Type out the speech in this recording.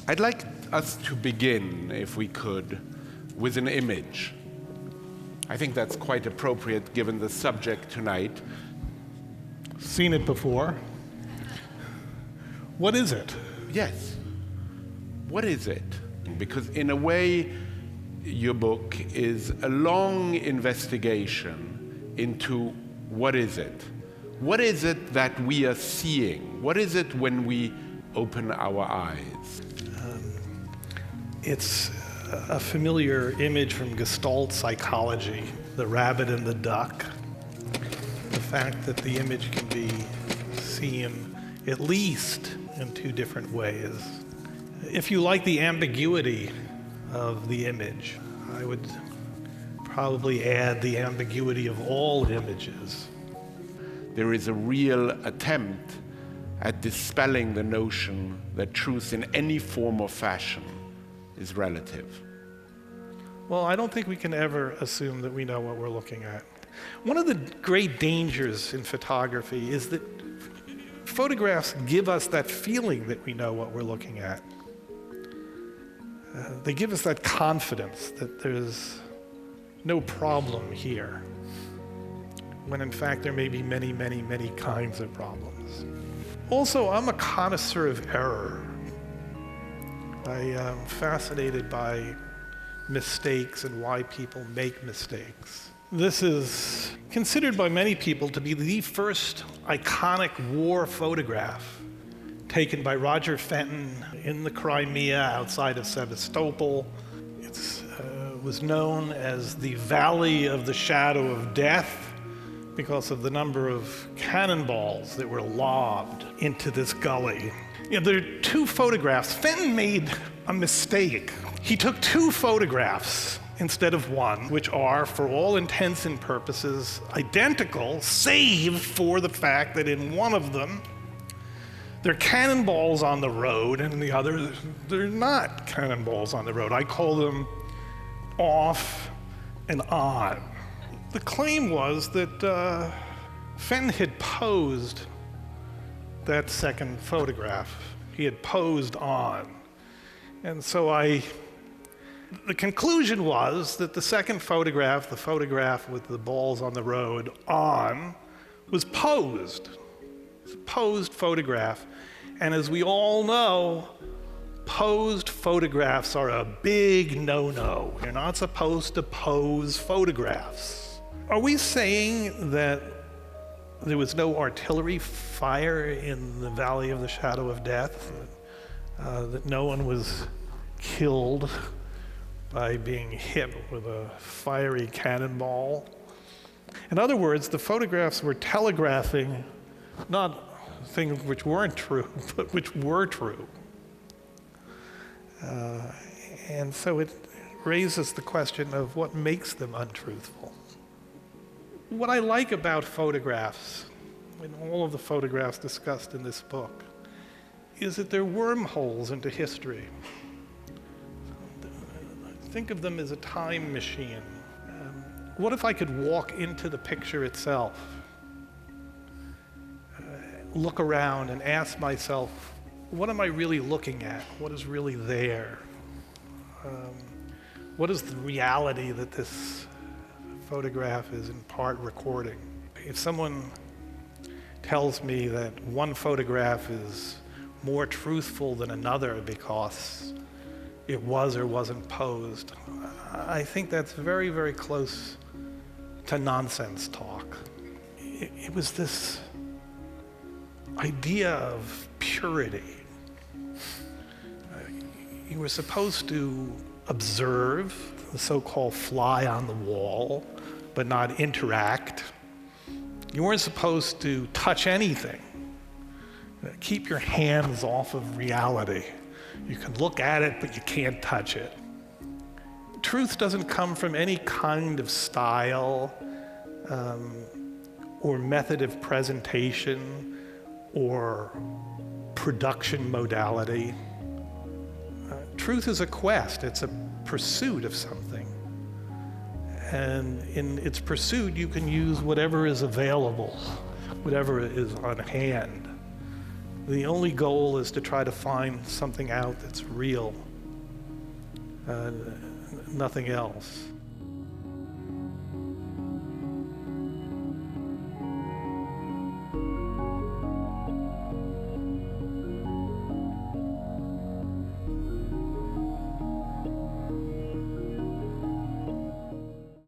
I'd like us to begin, if we could, with an image. I think that's quite appropriate given the subject tonight. Seen it before. What is it? Yes. What is it? Because in a way, your book is a long investigation into what is it? What is it that we are seeing? What is it when we open our eyes? It's a familiar image from Gestalt psychology, the rabbit and the duck. The fact that the image can be seen at least in two different ways. If you like the ambiguity of the image, I would probably add the ambiguity of all images. There is a real attempt at dispelling the notion that truth in any form or fashion is relative. Well, I don't think we can ever assume that we know what we're looking at. One of the great dangers in photography is that photographs give us that feeling that we know what we're looking at. They give us that confidence that there's no problem here, when in fact there may be many, many, many kinds of problems. Also, I'm a connoisseur of error. I am fascinated by mistakes and why people make mistakes. This is considered by many people to be the first iconic war photograph taken by Roger Fenton in the Crimea outside of Sevastopol. It was known as the Valley of the Shadow of Death because of the number of cannonballs that were lobbed into this gully. You know, there are two photographs. Fenton made a mistake. He took two photographs instead of one, which are, for all intents and purposes, identical, save for the fact that in one of them, there are cannonballs on the road, and in the other, they're not cannonballs on the road. I call them off and on. The claim was that Fenton had posed that second photograph. He had posed on. And so the conclusion was that the second photograph, the photograph with the balls on the road on, was posed. It's a posed photograph. And as we all know, posed photographs are a big no-no. You're not supposed to pose photographs. Are we saying that there was no artillery fire in the Valley of the Shadow of Death? That no one was killed by being hit with a fiery cannonball? In other words, the photographs were telegraphing not things which weren't true, but which were true. And so it raises the question of what makes them untruthful. What I like about photographs, and all of the photographs discussed in this book, is that they're wormholes into history. Think of them as a time machine. What if I could walk into the picture itself, look around and ask myself, what am I really looking at? What is really there? What is the reality that this photograph is in part recording? If someone tells me that one photograph is more truthful than another because it was or wasn't posed, I think that's very, very close to nonsense talk. It was this idea of purity. You were supposed to observe, the so-called fly on the wall, but not interact. You weren't supposed to touch anything. Keep your hands off of reality. You can look at it, but you can't touch it. Truth doesn't come from any kind of style or method of presentation or production modality. Truth is a quest. It's a pursuit of something. And in its pursuit, you can use whatever is available, whatever is on hand. The only goal is to try to find something out that's real, nothing else.